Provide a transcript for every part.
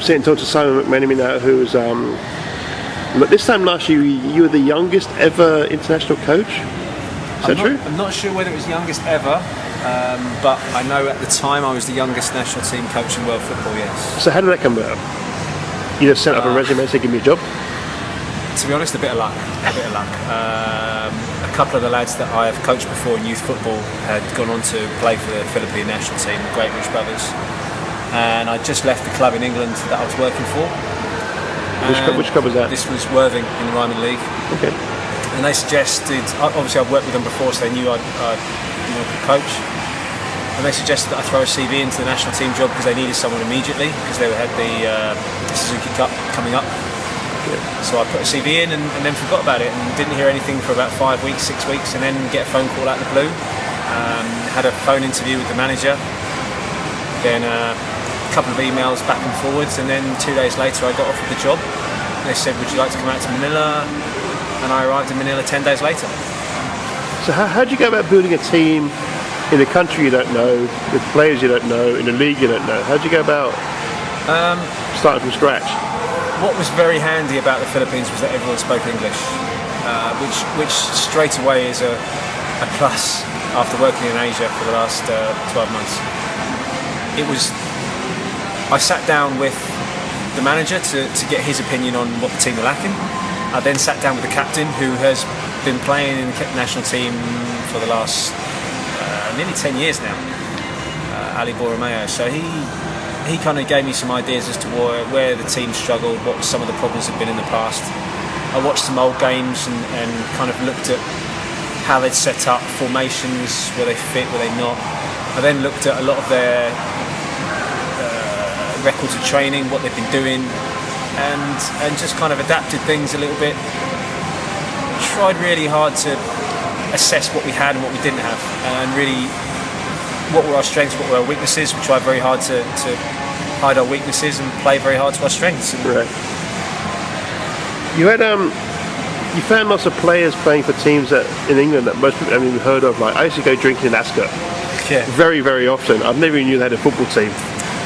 sitting talking to Simon McMenemy now, who's but this time last year you were the youngest ever international coach. Is that true? I'm not sure whether it was youngest ever, but I know at the time I was the youngest national team coach in world football. Yes. So how did that come about? You just sent up a resume and said, "Give me a job." To be honest, a bit of luck. A couple of the lads that I have coached before in youth football had gone on to play for the Philippine national team, the Great Rich Brothers, and I just left the club in England that I was working for. Which club was that? This was Worthing in the Ryman League. Okay. And they suggested, obviously I've worked with them before, so they knew I could coach. And they suggested that I throw a CV into the national team job because they needed someone immediately because they had the Suzuki Cup coming up. Yeah. So I put a CV in and then forgot about it and didn't hear anything for about 5 weeks, 6 weeks, and then get a phone call out of the blue. Had a phone interview with the manager, then a couple of emails back and forwards, and then 2 days later I got offered the job. They said, "Would you like to come out to Manila?" And I arrived in Manila 10 days later. So how do you go about building a team in a country you don't know, with players you don't know, in a league you don't know? How do you go about starting from scratch? What was very handy about the Philippines was that everyone spoke English, which straight away is a plus after working in Asia for the last 12 months. I sat down with the manager to get his opinion on what the team were lacking. I then sat down with the captain, who has been playing in the national team for the last nearly 10 years now, Ali Borromeo. So he kind of gave me some ideas as to where the team struggled, what some of the problems had been in the past. I watched some old games and kind of looked at how they'd set up formations, were they fit, were they not. I then looked at a lot of their records of training, what they've been doing, and just kind of adapted things a little bit. Tried really hard to assess what we had and what we didn't have, and really what were our strengths, what were our weaknesses. We tried very hard to hide our weaknesses and play very hard to our strengths. Right. You had you found lots of players playing for teams that in England that most people haven't even heard of. Like I used to go drinking in Ascot. Yeah. Very, very often. I've never even knew they had a football team.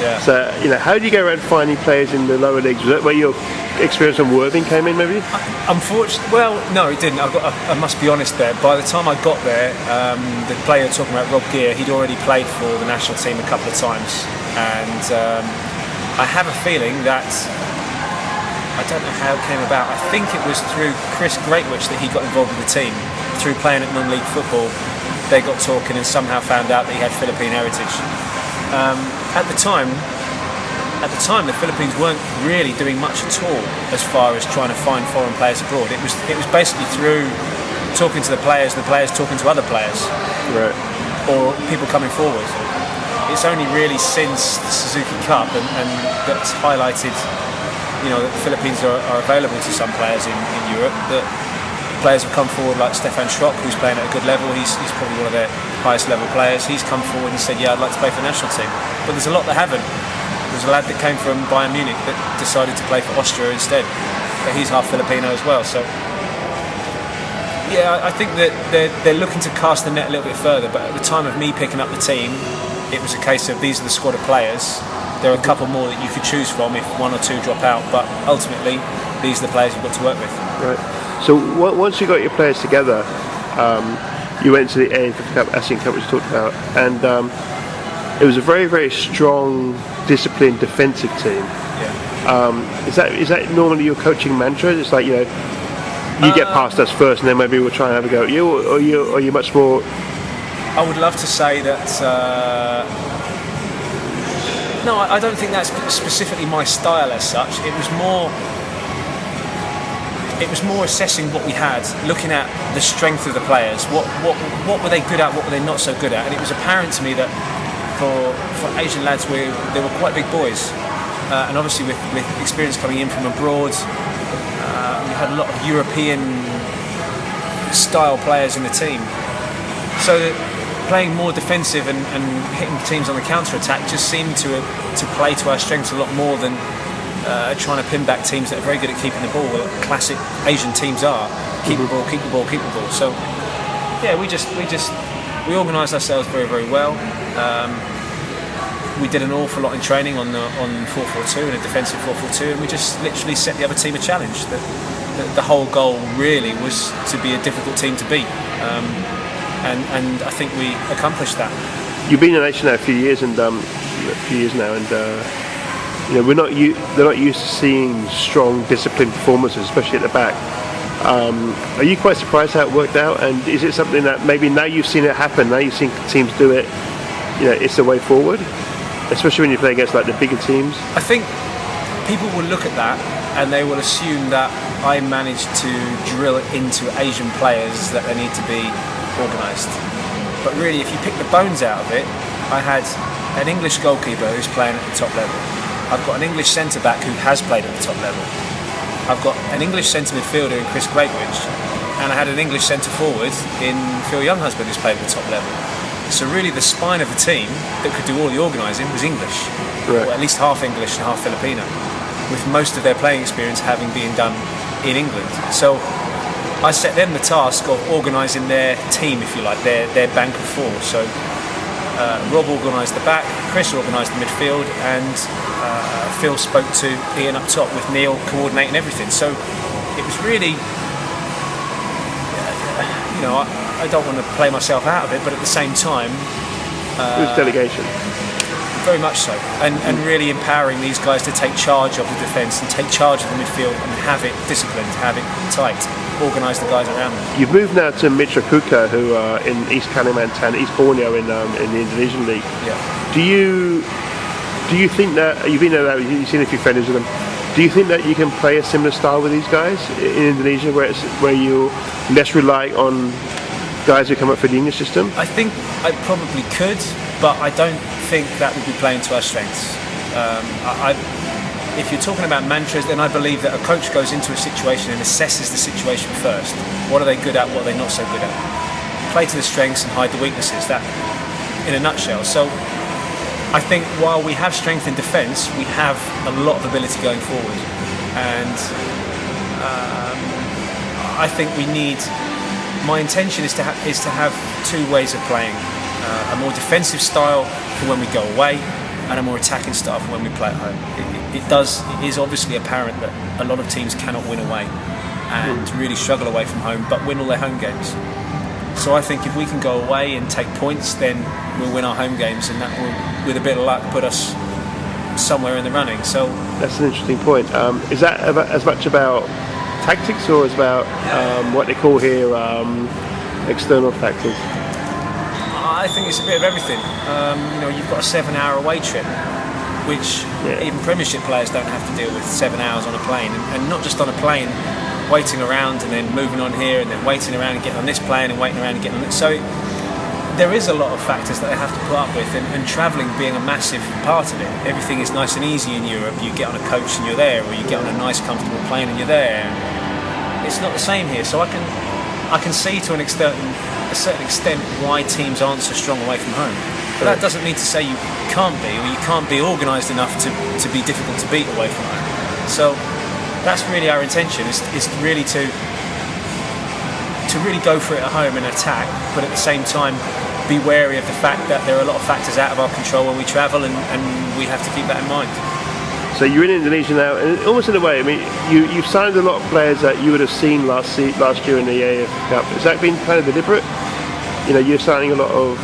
Yeah. So, how do you go around finding players in the lower leagues? Was that where your experience on Worthing came in, maybe? Unfortunately, well, no, it didn't. I must be honest there. By the time I got there, the player talking about, Rob Gear, he'd already played for the national team a couple of times. And I have a feeling that, I don't know how it came about, I think it was through Chris Greatwich that he got involved with the team. Through playing at non-league football, they got talking and somehow found out that he had Philippine heritage. At the time, the Philippines weren't really doing much at all as far as trying to find foreign players abroad. It was basically through talking to the players talking to other players, right, or people coming forward. It's only really since the Suzuki Cup and that's highlighted, that the Philippines are available to some players in Europe, that players have come forward, like Stefan Schrock, who's playing at a good level. He's probably one of their highest level players. He's come forward and said, "Yeah, I'd like to play for the national team." But there's a lot that haven't. There's a lad that came from Bayern Munich that decided to play for Austria instead. But he's half Filipino as well. So, yeah, I think that they're looking to cast the net a little bit further. But at the time of me picking up the team, it was a case of these are the squad of players. There are a couple more that you could choose from if one or two drop out. But ultimately, these are the players you've got to work with. Right. So once you got your players together, you went to the Asian Cup, which you talked about, and it was a very, very strong, disciplined, defensive team. Yeah. Is that normally your coaching mantra? It's like you get past us first, and then maybe we'll try and have a go at you, or are you much more? I would love to say that. No, I don't think that's specifically my style as such. It was more assessing what we had, looking at the strength of the players. What were they good at? What were they not so good at? And it was apparent to me that for Asian lads, they were quite big boys, and obviously with experience coming in from abroad, we had a lot of European style players in the team. So playing more defensive and hitting teams on the counter attack just seemed to play to our strengths a lot more than trying to pin back teams that are very good at keeping the ball. Well, classic Asian teams are keep the ball, keep the ball, keep the ball. So yeah, we organised ourselves very, very well. we did an awful lot in training on 4-4-2 and a defensive 4-4-2, and we just literally set the other team a challenge. The whole goal really was to be a difficult team to beat, and I think we accomplished that. You've been in the nation now a few years, and they're not used to seeing strong, disciplined performances, especially at the back. Are you quite surprised how it worked out? And is it something that maybe now you've seen it happen, now you've seen teams do it, it's the way forward, especially when you play against like the bigger teams? I think people will look at that and they will assume that I managed to drill it into Asian players that they need to be organised. But really, if you pick the bones out of it, I had an English goalkeeper who's playing at the top level. I've got an English centre-back who has played at the top level. I've got an English centre midfielder in Chris Greatridge, and I had an English centre-forward in Phil Younghusband who's played at the top level. So really the spine of the team that could do all the organising was English, right. Or at least half English and half Filipino, with most of their playing experience having been done in England. So I set them the task of organising their team, if you like, their bank of four. So Rob organised the back, Chris organised the midfield, and Phil spoke to Ian up top, with Neil coordinating everything. So it was really, I don't want to play myself out of it, but at the same time, it was delegation. Very much so, and really empowering these guys to take charge of the defence and take charge of the midfield and have it disciplined, have it tight, organise the guys around them. You've moved now to Mitra Kukar, who are in East Kalimantan, East Borneo in the Indonesian league. Yeah. Do you think that you've been there? You've seen a few friendlies with them. Do you think that you can play a similar style with these guys in Indonesia, where you're less reliant on guys who come up through the English system? I think I probably could, but I don't think that would be playing to our strengths. If you're talking about mantras, then I believe that a coach goes into a situation and assesses the situation first. What are they good at? What are they not so good at? Play to the strengths and hide the weaknesses. That, in a nutshell. So I think while we have strength in defence, we have a lot of ability going forward, and I think we need. My intention is to have two ways of playing: a more defensive style for when we go away, and a more attacking style for when we play at home. It is obviously apparent that a lot of teams cannot win away and really struggle away from home, but win all their home games. So I think if we can go away and take points, then we'll win our home games, and that will, with a bit of luck, put us somewhere in the running. So that's an interesting point. Is that as much about tactics, or is about what they call here external factors? I think it's a bit of everything. You've got a 7-hour away trip, which even Premiership players don't have to deal with 7 hours on a plane, and not just on a plane, waiting around and then moving on here and then waiting around and getting on this plane and waiting around and getting on it. So there is a lot of factors that they have to put up with, and travelling being a massive part of it. Everything is nice and easy in Europe. You get on a coach and you're there, or you get on a nice comfortable plane and you're there. It's not the same here, so I can see to a certain extent why teams aren't so strong away from home. But that doesn't mean to say you can't be, or you can't be organised enough to be difficult to beat away from home. So that's really our intention, is really to really go for it at home and attack, but at the same time be wary of the fact that there are a lot of factors out of our control when we travel, and we have to keep that in mind. So you're in Indonesia now, and almost in a way, I mean, you've signed a lot of players that you would have seen last year in the AF Cup. Has that been kind of deliberate? You're signing a lot of,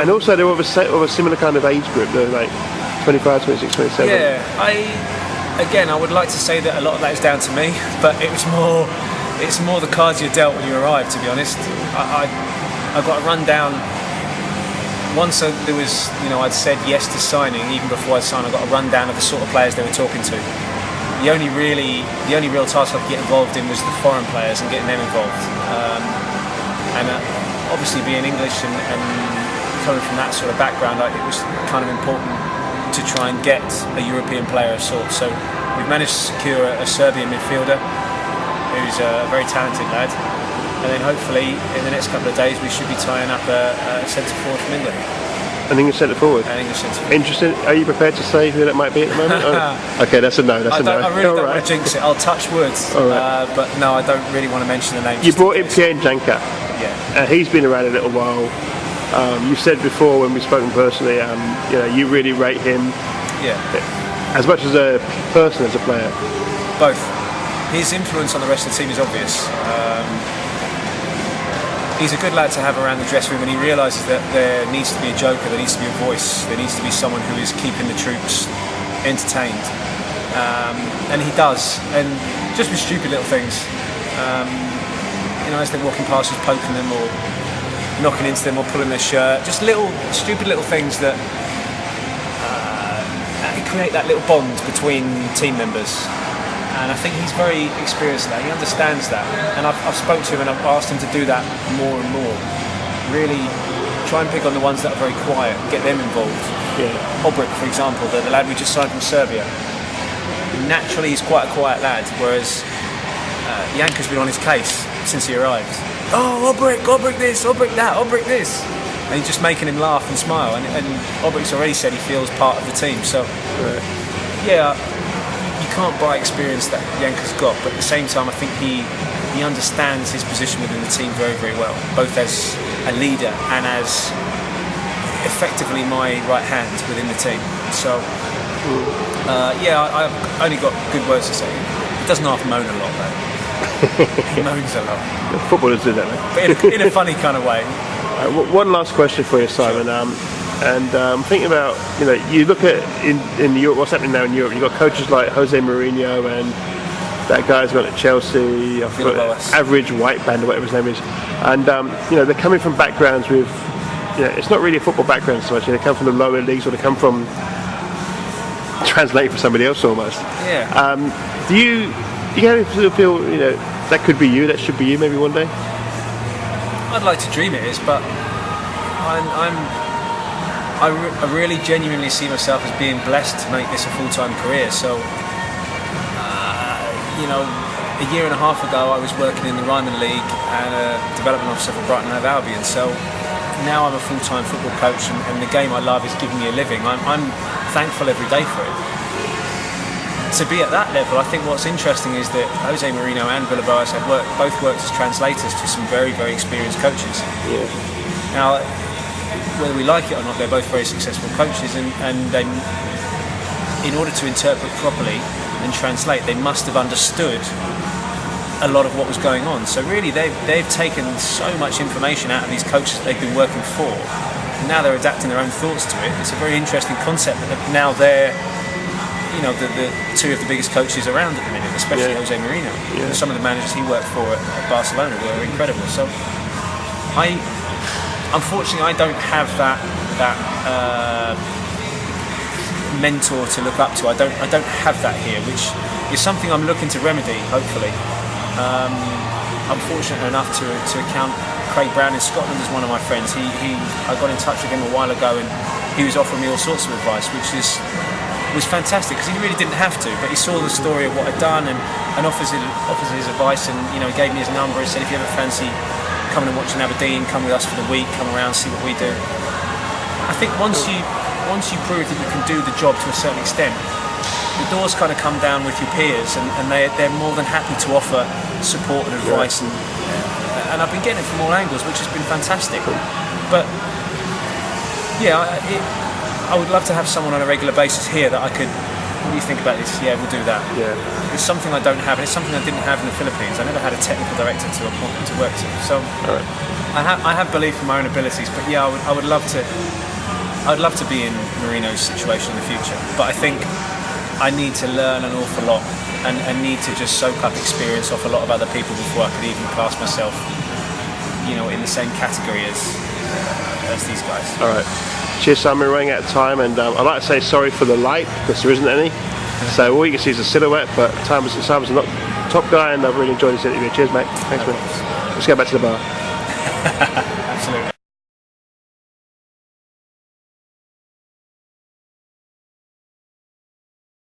and also they're of a similar kind of age group. They're like 25, 26, 27. Yeah, I would like to say that a lot of that is down to me, but it's more the cards you're dealt when you arrive, to be honest. I got a rundown. Once there was, I'd said yes to signing, even before I'd signed, I got a rundown of the sort of players they were talking to. The only real task I could get involved in was the foreign players and getting them involved. Obviously being English and coming from that sort of background, it was kind of important to try and get a European player of sorts. So we've managed to secure a Serbian midfielder who's a very talented lad, and then hopefully in the next couple of days we should be tying up a centre forward from England. An English centre forward? An English centre forward. Interesting. Are you prepared to say who that might be at the moment? Okay, that's a no. That's a no. I really don't want to jinx it. I'll touch wood. But no, I don't really want to mention the name. You brought in Pierre Janka. Yeah. He's been around a little while. You said before when we spoken personally, you really rate him. Yeah. As much as a person as a player. Both. His influence on the rest of the team is obvious. He's a good lad to have around the dressing room, and he realises that there needs to be a joker, there needs to be a voice, there needs to be someone who is keeping the troops entertained. And he does, and just with stupid little things. As they're walking past, he's poking them or knocking into them or pulling their shirt. Just stupid little things that create that little bond between team members. And I think he's very experienced in that. He understands that. And I've spoken to him and I've asked him to do that more and more. Really try and pick on the ones that are very quiet, get them involved. Yeah. Obrick, for example, the lad we just signed from Serbia. Naturally, he's quite a quiet lad, whereas Janko's been on his case since he arrived. Oh, Obrick this, Obrick that, Obrick this. And he's just making him laugh and smile. And Obrick's already said he feels part of the team. So, yeah, you can't buy experience that Janko's got, but at the same time, I think he understands his position within the team very, very well, both as a leader and as effectively my right hand within the team. So, I've only got good words to say. He doesn't half moan a lot, though. He moans a lot. Footballers do that, mate. But in a funny kind of way. One last question for you, Simon. Sure. Thinking about, you look at in Europe, what's happening now in Europe. You've got coaches like Jose Mourinho and that guy's got at Chelsea, I forgot, Average White Band or whatever his name is. And they're coming from backgrounds with, it's not really a football background so much. They come from the lower leagues, or they come from translating for somebody else almost. Yeah. Do you feel that could be you, that should be you maybe one day? I'd like to dream it is, but I really genuinely see myself as being blessed to make this a full-time career. So, a year and a half ago I was working in the Ryman League and a development officer for Brighton and Hove Albion. So now I'm a full-time football coach, and the game I love is giving me a living. I'm thankful every day for it. To be at that level, I think what's interesting is that Jose Mourinho and Villas-Boas have both worked as translators to some very, very experienced coaches. Yeah. Now, whether we like it or not, they're both very successful coaches, and they, in order to interpret properly and translate, they must have understood a lot of what was going on. So really, they've taken so much information out of these coaches that they've been working for, and now they're adapting their own thoughts to it. It's a very interesting concept that now they're the two of the biggest coaches around at the minute, especially Jose Mourinho. Yeah. Some of the managers he worked for at Barcelona were incredible. So unfortunately, I don't have that mentor to look up to. I don't have that here, which is something I'm looking to remedy, hopefully. I'm fortunate enough to account Craig Brown in Scotland as one of my friends. I got in touch with him a while ago, and he was offering me all sorts of advice, which was fantastic, because he really didn't have to, but he saw the story of what I'd done and offers his advice, and he gave me his number. He said, if you ever fancy coming and watching Aberdeen, come with us for the week, come around, see what we do. I think once you prove that you can do the job to a certain extent, the doors kind of come down with your peers, and they're more than happy to offer support and advice, and I've been getting it from all angles, which has been fantastic. But I would love to have someone on a regular basis here that I could, what do you think about this? Yeah, we'll do that. Yeah. It's something I don't have, and it's something I didn't have in the Philippines. I never had a technical director to appoint me to work to. So I have belief in my own abilities, but I would love to be in Mourinho's situation in the future. But I think I need to learn an awful lot and need to just soak up experience off a lot of other people before I could even class myself, in the same category as these guys. All right. Cheers, Simon. We're running out of time, and I'd like to say sorry for the light, because there isn't any. So all you can see is a silhouette, but Simon's a top guy, and I've really enjoyed this interview. Cheers, mate. Thanks, man. Let's go back to the bar. Absolutely.